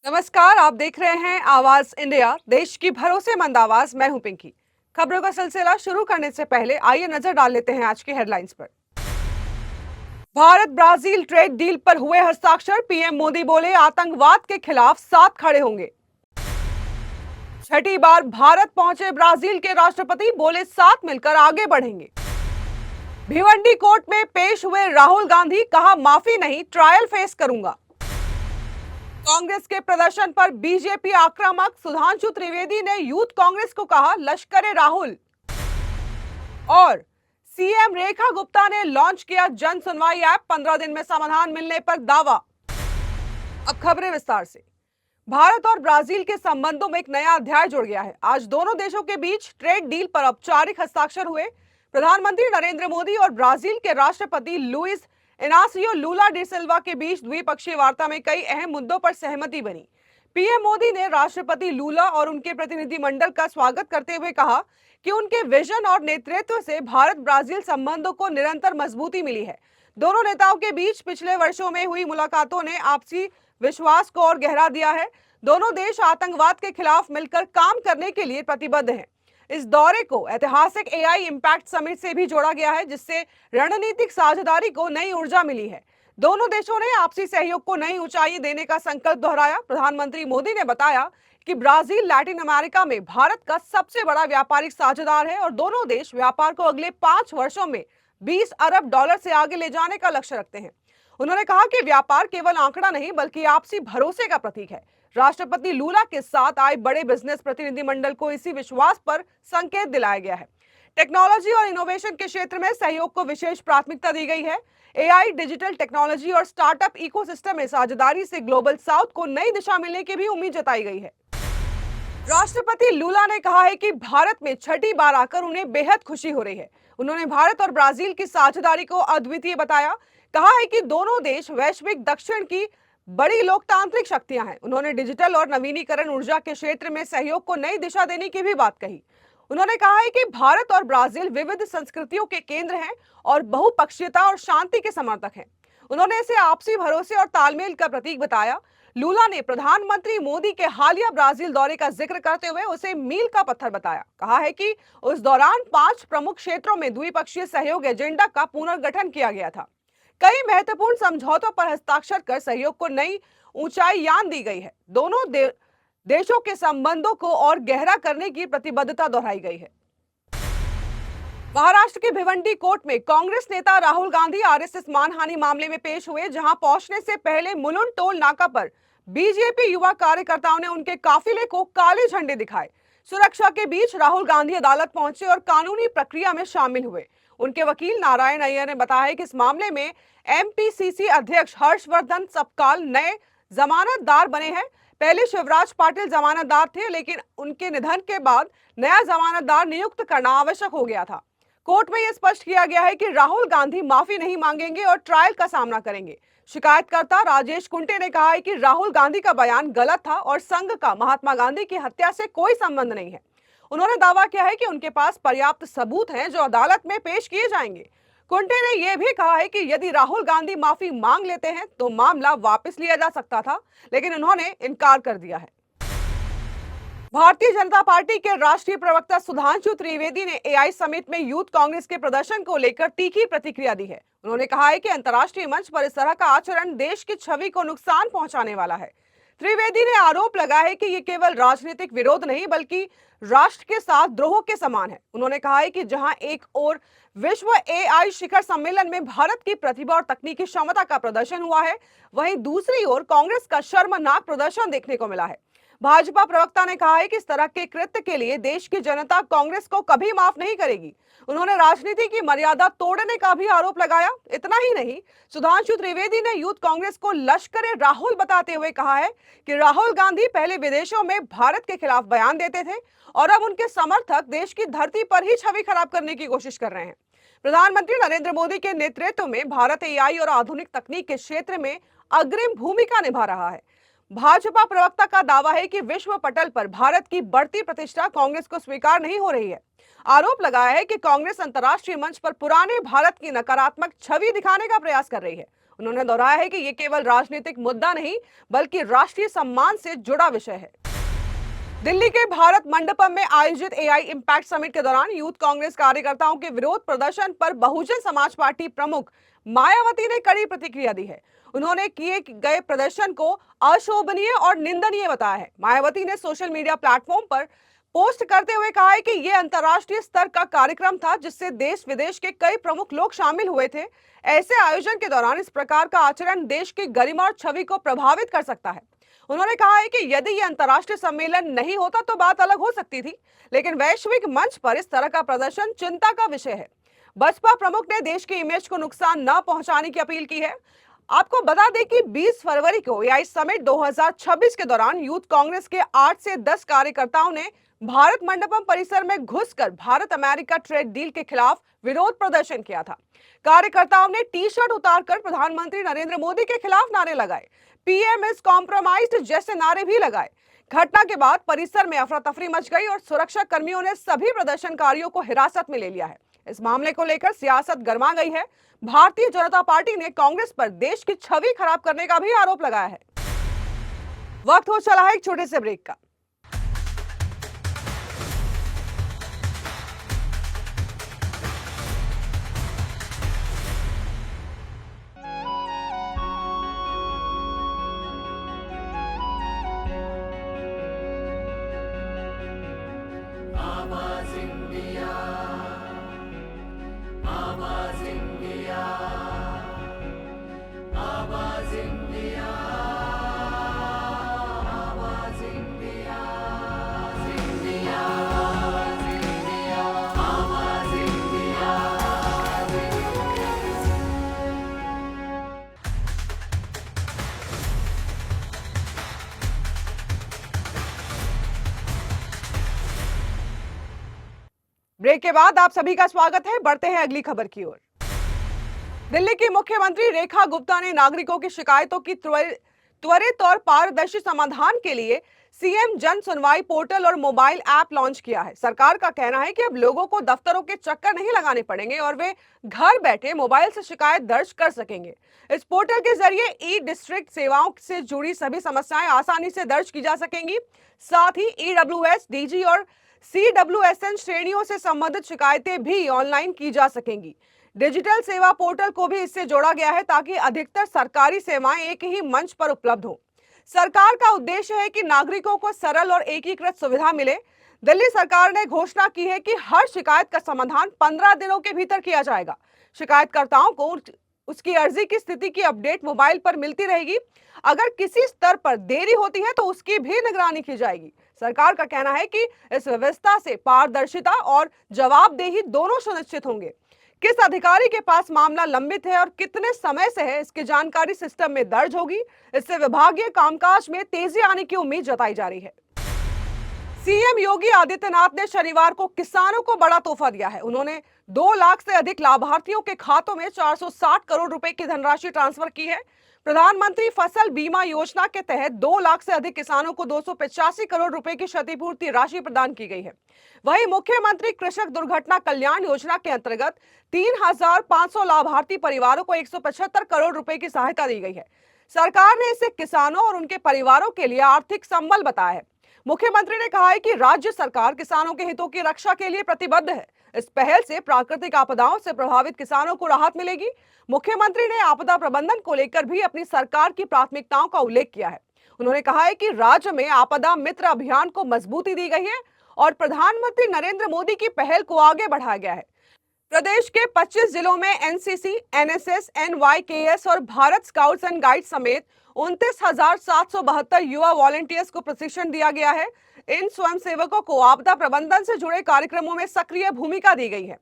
नमस्कार, आप देख रहे हैं आवाज इंडिया, देश की भरोसेमंद आवाज। मैं हूं पिंकी। खबरों का सिलसिला शुरू करने से पहले आइए नजर डाल लेते हैं आज की हेडलाइंस पर। भारत ब्राजील ट्रेड डील पर हुए हस्ताक्षर, पीएम मोदी बोले आतंकवाद के खिलाफ साथ खड़े होंगे। छठी बार भारत पहुंचे ब्राजील के राष्ट्रपति, बोले साथ मिलकर आगे बढ़ेंगे। भिवंडी कोर्ट में पेश हुए राहुल गांधी, कहा माफी नहीं ट्रायल फेस करूंगा। कांग्रेस के प्रदर्शन पर बीजेपी आक्रामक, सुधांशु त्रिवेदी ने यूथ कांग्रेस को कहा लश्करे राहुल। और सीएम रेखा गुप्ता ने लॉन्च किया जन सुनवाई ऐप, 15 दिन में समाधान मिलने पर दावा। अब खबरें विस्तार से। भारत और ब्राजील के संबंधों में एक नया अध्याय जुड़ गया है। आज दोनों देशों के बीच ट्रेड डील पर औपचारिक हस्ताक्षर हुए। प्रधानमंत्री नरेंद्र मोदी और ब्राजील के राष्ट्रपति लुइस इनासियो लूला डी सिल्वा के बीच द्विपक्षीय वार्ता में कई अहम मुद्दों पर सहमति बनी। पीएम मोदी ने राष्ट्रपति लूला और उनके प्रतिनिधिमंडल का स्वागत करते हुए कहा कि उनके विजन और नेतृत्व से भारत ब्राजील संबंधों को निरंतर मजबूती मिली है। दोनों नेताओं के बीच पिछले वर्षों में हुई मुलाकातों ने आपसी विश्वास को और गहरा दिया है। दोनों देश आतंकवाद के खिलाफ मिलकर काम करने के लिए प्रतिबद्ध हैं। इस दौरे को ऐतिहासिक एआई इम्पैक्ट समिट से भी जोड़ा गया है, जिससे रणनीतिक साझेदारी को नई ऊर्जा मिली है। दोनों देशों ने आपसी सहयोग को नई ऊंचाई देने का संकल्प दोहराया। प्रधानमंत्री मोदी ने बताया कि ब्राजील लैटिन अमेरिका में भारत का सबसे बड़ा व्यापारिक साझेदार है और दोनों देश व्यापार को अगले 5 वर्षों में 20 अरब डॉलर से आगे ले जाने का लक्ष्य रखते हैं। उन्होंने कहा कि व्यापार केवल आंकड़ा नहीं बल्कि आपसी भरोसे का प्रतीक है। राष्ट्रपति लूला के साथ आए बड़े बिजनेस प्रतिनिधिमंडल को इसी विश्वास पर संकेत दिलाया गया है। टेक्नोलॉजी और इनोवेशन के क्षेत्र में सहयोग को विशेष प्राथमिकता दी गई है। एआई, डिजिटल टेक्नोलॉजी और स्टार्टअप इकोसिस्टम में साझेदारी से ग्लोबल साउथ को नई दिशा मिलने की भी उम्मीद जताई गई है। राष्ट्रपति लूला ने कहा है कि भारत में छठी बार आकर उन्हें बेहद खुशी हो रही है। उन्होंने भारत और ब्राजील की साझेदारी को अद्वितीय बताया। कहा है कि दोनों देश वैश्विक दक्षिण की बड़ी लोकतांत्रिक शक्तियां हैं। उन्होंने डिजिटल और नवीनीकरण ऊर्जा के क्षेत्र में सहयोग को नई दिशा देने की भी बात कही। उन्होंने कहा है कि भारत और ब्राजील विविध संस्कृतियों के केंद्र हैं और बहुपक्षीयता और शांति के समर्थक हैं। उन्होंने इसे आपसी भरोसे और तालमेल का प्रतीक बताया। लूला ने प्रधानमंत्री मोदी के हालिया ब्राजील दौरे का जिक्र करते हुए उसे मील का पत्थर बताया। कहा है कि उस दौरान 5 प्रमुख क्षेत्रों में द्विपक्षीय सहयोग एजेंडा का पुनर्गठन किया गया था। कई महत्वपूर्ण समझौतों पर हस्ताक्षर कर सहयोग को नई ऊंचाई यान दी गई है। दोनों देशों के संबंधों को और गहरा करने की प्रतिबद्धता दोहराई गई है। महाराष्ट्र के भिवंडी कोर्ट में कांग्रेस नेता राहुल गांधी आरएसएस मानहानि मामले में पेश हुए, जहां पहुंचने से पहले मुलुंड टोल नाका पर बीजेपी युवा कार्यकर्ताओं ने उनके काफिले को काले झंडे दिखाए। सुरक्षा के बीच राहुल गांधी अदालत पहुंचे और कानूनी प्रक्रिया में शामिल हुए। उनके वकील नारायण अय्यर ने बताया कि इस मामले में एमपीसीसी अध्यक्ष हर्षवर्धन सपकाल नए जमानतदार बने हैं। पहले शिवराज पाटिल जमानतदार थे, लेकिन उनके निधन के बाद नया जमानतदार नियुक्त करना आवश्यक हो गया था। कोर्ट में यह स्पष्ट किया गया है कि राहुल गांधी माफी नहीं मांगेंगे और ट्रायल का सामना करेंगे। शिकायतकर्ता राजेश कुंटे ने कहा है कि राहुल गांधी का बयान गलत था और संघ का महात्मा गांधी की हत्या से कोई संबंध नहीं है। उन्होंने दावा किया है कि उनके पास पर्याप्त सबूत हैं जो अदालत में पेश किए जाएंगे। कुंटे ने यह भी कहा है कि यदि राहुल गांधी माफी मांग लेते हैं तो मामला वापस लिया जा सकता था, लेकिन उन्होंने इनकार कर दिया है। भारतीय जनता पार्टी के राष्ट्रीय प्रवक्ता सुधांशु त्रिवेदी ने एआई समिट में यूथ कांग्रेस के प्रदर्शन को लेकर तीखी प्रतिक्रिया दी है। उन्होंने कहा है कि अंतर्राष्ट्रीय मंच पर इस तरह का आचरण देश की छवि को नुकसान पहुंचाने वाला है। त्रिवेदी ने आरोप लगाया है कि ये केवल राजनीतिक विरोध नहीं बल्कि राष्ट्र के साथ द्रोह के समान है। उन्होंने कहा है कि जहां एक ओर विश्व एआई शिखर सम्मेलन में भारत की प्रतिभा और तकनीकी क्षमता का प्रदर्शन हुआ है, वहीं दूसरी ओर कांग्रेस का शर्मनाक प्रदर्शन देखने को मिला है। भाजपा प्रवक्ता ने कहा है कि इस तरह के कृत्य के लिए देश की जनता कांग्रेस को कभी माफ नहीं करेगी। उन्होंने राजनीति की मर्यादा तोड़ने का भी आरोप लगाया। इतना ही नहीं, सुधांशु त्रिवेदी ने यूथ कांग्रेस को लश्करे राहुल बताते हुए कहा है कि राहुल गांधी पहले विदेशों में भारत के खिलाफ बयान देते थे और अब उनके समर्थक देश की धरती पर ही छवि खराब करने की कोशिश कर रहे हैं। प्रधानमंत्री नरेंद्र मोदी के नेतृत्व में भारत एआई और आधुनिक तकनीक के क्षेत्र में अग्रिम भूमिका निभा रहा है। भाजपा प्रवक्ता का दावा है कि विश्व पटल पर भारत की बढ़ती प्रतिष्ठा कांग्रेस को स्वीकार नहीं हो रही है। आरोप लगाया है कि कांग्रेस अंतर्राष्ट्रीय मंच पर पुराने भारत की नकारात्मक छवि दिखाने का प्रयास कर रही है। उन्होंने दोहराया है कि ये केवल राजनीतिक मुद्दा नहीं बल्कि राष्ट्रीय सम्मान से जुड़ा विषय है। दिल्ली के भारत मंडपम में आयोजित एआई इम्पैक्ट समिट के दौरान यूथ कांग्रेस कार्यकर्ताओं के विरोध प्रदर्शन पर बहुजन समाज पार्टी प्रमुख मायावती ने कड़ी प्रतिक्रिया दी है। उन्होंने किए गए प्रदर्शन को अशोभनीय और निंदनीय बताया है। मायावती ने सोशल मीडिया प्लेटफॉर्म पर पोस्ट करते हुए कहा है कि यह अंतर्राष्ट्रीय स्तर का कार्यक्रम था जिससे देश विदेश के कई प्रमुख लोग शामिल हुए थे। ऐसे आयोजन के दौरान इस प्रकार का आचरण देश की गरिमा और छवि को प्रभावित कर सकता है। उन्होंने कहा है कि यदि यह अंतर्राष्ट्रीय सम्मेलन नहीं होता तो बात अलग हो सकती थी, लेकिन वैश्विक मंच पर इस तरह का प्रदर्शन चिंता का विषय है। बसपा प्रमुख ने देश की इमेज को नुकसान न पहुंचाने की अपील की है। आपको बता दें कि 20 फरवरी को एआई समिट 2026 के दौरान यूथ कांग्रेस के 8 से 10 कार्यकर्ताओं ने भारत मंडपम परिसर में घुसकर भारत अमेरिका ट्रेड डील के खिलाफ विरोध प्रदर्शन किया था। कार्यकर्ताओं ने टी शर्ट उतारकर प्रधानमंत्री नरेंद्र मोदी के खिलाफ नारे लगाए, पीएम इज कॉम्प्रोमाइज्ड जैसे नारे भी लगाए। घटना के बाद परिसर में अफरा तफरी मच गई और सुरक्षा कर्मियों ने सभी प्रदर्शनकारियों को हिरासत में ले लिया है। इस मामले को लेकर सियासत गर्मा गई है। भारतीय जनता पार्टी ने कांग्रेस पर देश की छवि खराब करने का भी आरोप लगाया है। वक्त हो चला है एक छोटे से ब्रेक का। ब्रेक के बाद आप सभी का स्वागत है। बढ़ते हैं अगली खबर की ओर। दिल्ली की मुख्यमंत्री रेखा गुप्ता ने नागरिकों की शिकायतों की त्वरित और पारदर्शी समाधान के लिए सीएम जन सुनवाई पोर्टल और मोबाइल ऐप लॉन्च किया है। सरकार का कहना है कि अब लोगों को दफ्तरों के चक्कर नहीं लगाने पड़ेंगे और वे घर बैठे मोबाइल से शिकायत दर्ज कर सकेंगे। इस पोर्टल के जरिए ई डिस्ट्रिक्ट सेवाओं से जुड़ी सभी समस्याएं आसानी से दर्ज की जा सकेंगी। साथ ही ईडब्ल्यूएस, डीजी और CWSN श्रेणियों से संबंधित शिकायतें भी ऑनलाइन की जा सकेंगी। डिजिटल सेवा पोर्टल को भी इससे जोड़ा गया है ताकि अधिकतर सरकारी सेवाएं एक ही मंच पर उपलब्ध हो। सरकार का उद्देश्य है कि नागरिकों को सरल और एकीकृत सुविधा मिले। दिल्ली सरकार ने घोषणा की है कि हर शिकायत का समाधान 15 दिनों के भीतर किया जाएगा। शिकायतकर्ताओं को उसकी अर्जी की स्थिति की अपडेट मोबाइल पर मिलती रहेगी। अगर किसी स्तर पर देरी होती है तो उसकी भी निगरानी की जाएगी। सरकार का कहना है कि इस व्यवस्था से पारदर्शिता और जवाबदेही दोनों सुनिश्चित होंगे। किस अधिकारी के पास मामला लंबित है और कितने समय से है, इसकी जानकारी सिस्टम में दर्ज होगी। इससे विभागीय कामकाज में तेजी आने की उम्मीद जताई जा रही है। सीएम योगी आदित्यनाथ ने शनिवार को किसानों को बड़ा तोहफा दिया है। उन्होंने 2 लाख से अधिक लाभार्थियों के खातों में 460 करोड़ रुपए की धनराशि ट्रांसफर की है। प्रधानमंत्री फसल बीमा योजना के तहत 2 लाख से अधिक किसानों को 285 करोड़ रुपए की क्षतिपूर्ति राशि प्रदान की गई है। वहीं मुख्यमंत्री कृषक दुर्घटना कल्याण योजना के अंतर्गत 3,500 लाभार्थी परिवारों को 175 करोड़ रुपए की सहायता दी गई है। सरकार ने इसे किसानों और उनके परिवारों के लिए आर्थिक संबल बताया है। मुख्यमंत्री ने कहा है कि राज्य सरकार किसानों के हितों की रक्षा के लिए प्रतिबद्ध है। इस पहल से प्राकृतिक आपदाओं से प्रभावित किसानों को राहत मिलेगी। मुख्यमंत्री ने आपदा प्रबंधन को लेकर भी अपनी सरकार की प्राथमिकताओं का उल्लेख किया है। उन्होंने कहा है कि राज्य में आपदा मित्र अभियान को मजबूती दी गई है और प्रधानमंत्री नरेंद्र मोदी की पहल को आगे बढ़ाया गया है। प्रदेश के 25 जिलों में एनसीसी, एनएसएस, एनवाईकेएस और भारत स्काउट्स एंड गाइड समेत 29,772 युवा वॉलंटियर्स को प्रशिक्षण दिया गया है। इन स्वयंसेवकों को आपदा प्रबंधन से जुड़े कार्यक्रमों में सक्रिय भूमिका दी गई है।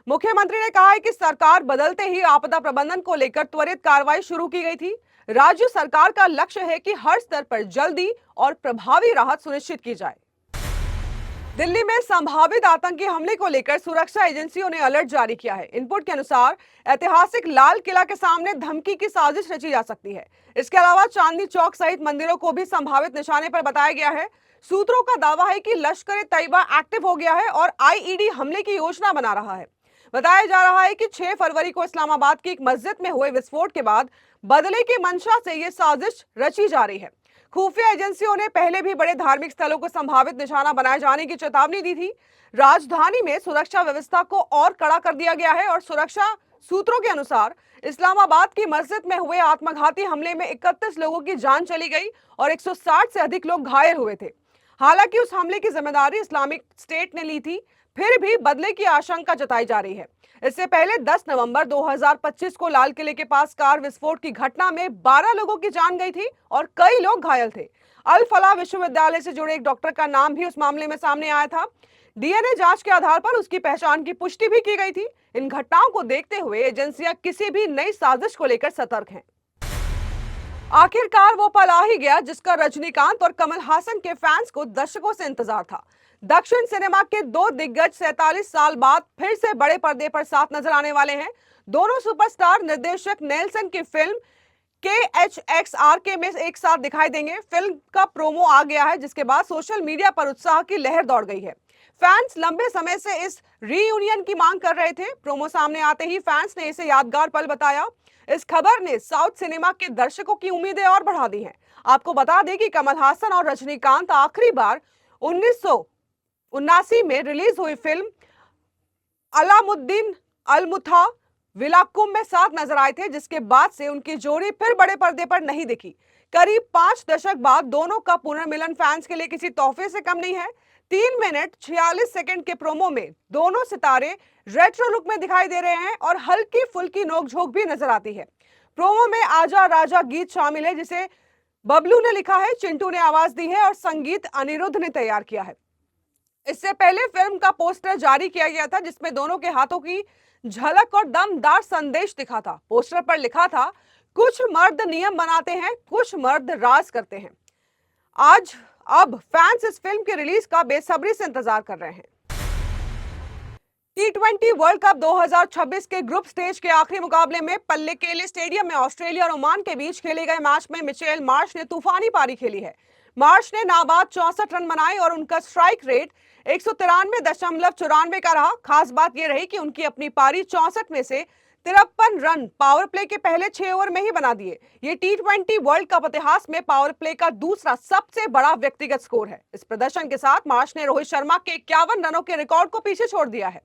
मुख्यमंत्री ने कहा है कि सरकार बदलते ही आपदा प्रबंधन को लेकर त्वरित कार्रवाई शुरू की गई थी। राज्य सरकार का लक्ष्य है कि हर स्तर पर जल्दी और प्रभावी राहत सुनिश्चित की जाए। दिल्ली में संभावित आतंकी हमले को लेकर सुरक्षा एजेंसियों ने अलर्ट जारी किया है। इनपुट के अनुसार ऐतिहासिक लाल किला के सामने धमकी की साजिश रची जा सकती है। इसके अलावा चांदनी चौक सहित मंदिरों को भी संभावित निशाने पर बताया गया है। सूत्रों का दावा है कि लश्कर-ए-तैयबा एक्टिव हो गया है और आईईडी हमले की योजना बना रहा है। बताया जा रहा है कि 6 फरवरी को इस्लामाबाद की एक मस्जिद में हुए विस्फोट के बाद बदले की मंशा से यह साजिश रची जा रही है। खुफिया एजेंसियों ने पहले भी बड़े धार्मिक स्थलों को संभावित निशाना बनाए जाने की चेतावनी दी थी। राजधानी में सुरक्षा व्यवस्था को और कड़ा कर दिया गया है और सुरक्षा सूत्रों के अनुसार इस्लामाबाद की मस्जिद में हुए आत्मघाती हमले में 31 लोगों की जान चली गई और 160 से अधिक लोग घायल हुए थे। हालांकि उस हमले की जिम्मेदारी इस्लामिक स्टेट ने ली थी, फिर भी बदले की आशंका जताई जा रही है। इससे पहले 10 नवंबर 2025 को लाल किले के पास कार विस्फोट की घटना में 12 लोगों की जान गई थी और कई लोग घायल थे। अल फलाह विश्वविद्यालय से जुड़े एक डॉक्टर का नाम भी उस मामले में सामने आया था। डीएनए जांच के आधार पर उसकी पहचान की पुष्टि भी की गई थी। इन घटनाओं को देखते हुए एजेंसियां किसी भी नई साजिश को लेकर सतर्क हैं। आखिरकार वो पल आ ही गया जिसका रजनीकांत और कमल हासन के फैंस को दशकों से इंतजार था। दक्षिण सिनेमा के दो दिग्गज 47 साल बाद फिर से बड़े पर्दे पर साथ नजर आने वाले हैं। दोनों सुपरस्टार निर्देशक नेल्सन की फिल्म KHXRK में एक साथ दिखाई देंगे। फिल्म का प्रोमो आ गया है, जिसके बाद सोशल मीडिया पर उत्साह की लहर दौड़ गई है। फैंस लंबे समय से इस रीयूनियन की मांग कर रहे थे। प्रोमो सामने आते ही फैंस ने इसे यादगार पल बताया। इस खबर ने साउथ सिनेमा के दर्शकों की उम्मीदें और बढ़ा दी हैं। आपको बता दें कि कमल हासन और रजनीकांत आखिरी बार 1979 में रिलीज हुई फिल्म अलामुद्दीन अलमुथा विलाकुम में साथ नजर आए थे, जिसके बाद से उनकी जोड़ी फिर बड़े पर्दे पर नहीं दिखी। करीब 5 दशक बाद दोनों का पुनर्मिलन फैंस के लिए किसी तोहफे से कम नहीं है। 3 मिनट 46 सेकंड के प्रोमो में दोनों सितारे रेट्रो लुक में दिखाई दे रहे हैं और हल्की फुल्की नोकझोंक भी नजर आती है। प्रोमो में आजा राजा गीत शामिल है, जिसे बबलू ने लिखा है, चिंटू ने आवाज दी है और संगीत अनिरुद्ध ने तैयार किया है। इससे पहले फिल्म का पोस्टर जारी किया गया था, जिसमें दोनों के हाथों की झलक और दमदार संदेश दिखा था। पोस्टर पर लिखा था, कुछ मर्द नियम बनाते हैं, कुछ मर्द राज करते हैं। अब फैंस इस फिल्म की रिलीज का बेसब्री से इंतजार कर रहे हैं। T20 वर्ल्ड कप 2026 के ग्रुप स्टेज के आखिरी मुकाबले में पल्लेकेले स्टेडियम में ऑस्ट्रेलिया और ओमान के बीच खेले गए मैच में मिचेल मार्श ने तूफानी पारी खेली है। मार्श ने नाबाद 64 रन बनाए और उनका स्ट्राइक रेट 193.94 का रहा। खास बात यह रही कि उनकी अपनी पारी 64 में से 53 रन पावर प्ले के पहले 6 ओवर में ही बना दिए। ये T20 वर्ल्ड कप इतिहास में पावर प्ले का दूसरा सबसे बड़ा व्यक्तिगत स्कोर है। इस प्रदर्शन के साथ मार्श ने रोहित शर्मा के 51 रनों के रिकॉर्ड को पीछे छोड़ दिया है।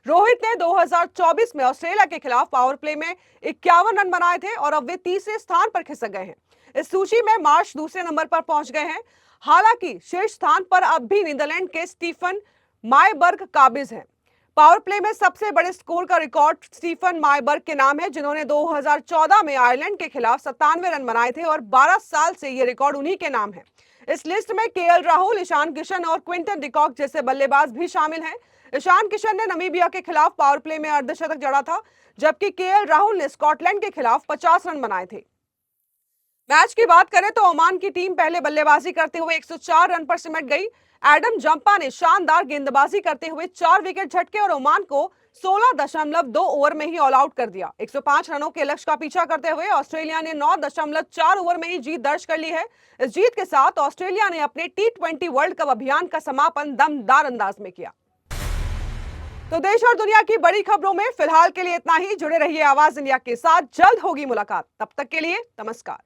रोहित ने 2024 में ऑस्ट्रेलिया के खिलाफ पावर प्ले में 51 रन बनाए थे और अब वे तीसरे स्थान पर खिसक गए हैं। इस सूची में मार्श दूसरे नंबर पर पहुंच गए हैं। हालांकि शीर्ष स्थान पर अब भी नीदरलैंड के स्टीफन मायबर्ग काबिज हैं। पावर प्ले में सबसे बड़े स्कोर का रिकॉर्ड स्टीफन मायबर्ग के नाम है, जिन्होंने 2014 में आयरलैंड के खिलाफ 97 रन बनाए थे और 12 साल से ये रिकॉर्ड उन्हीं के नाम है। इस लिस्ट में केएल राहुल, ईशान किशन और क्विंटन डिकॉक जैसे बल्लेबाज भी शामिल हैं। ईशान किशन ने नमीबिया के खिलाफ पावर प्ले में अर्धशतक जड़ा था, जबकि केएल राहुल ने स्कॉटलैंड के खिलाफ 50 रन बनाए थे। मैच की बात करें तो ओमान की टीम पहले बल्लेबाजी करते हुए 104 रन पर सिमट गई। एडम जंपा ने शानदार गेंदबाजी करते हुए 4 विकेट झटके और ओमान को 16.2 ओवर में ही ऑल आउट कर दिया। 105 रनों के लक्ष्य का पीछा करते हुए ऑस्ट्रेलिया ने 9.4 ओवर में ही जीत दर्ज कर ली है। इस जीत के साथ ऑस्ट्रेलिया ने अपने T20 वर्ल्ड कप अभियान का समापन दमदार अंदाज में किया। तो देश और दुनिया की बड़ी खबरों में फिलहाल के लिए इतना ही। जुड़े रहिए आवाज इंडिया के साथ, जल्द होगी मुलाकात। तब तक के लिए नमस्कार।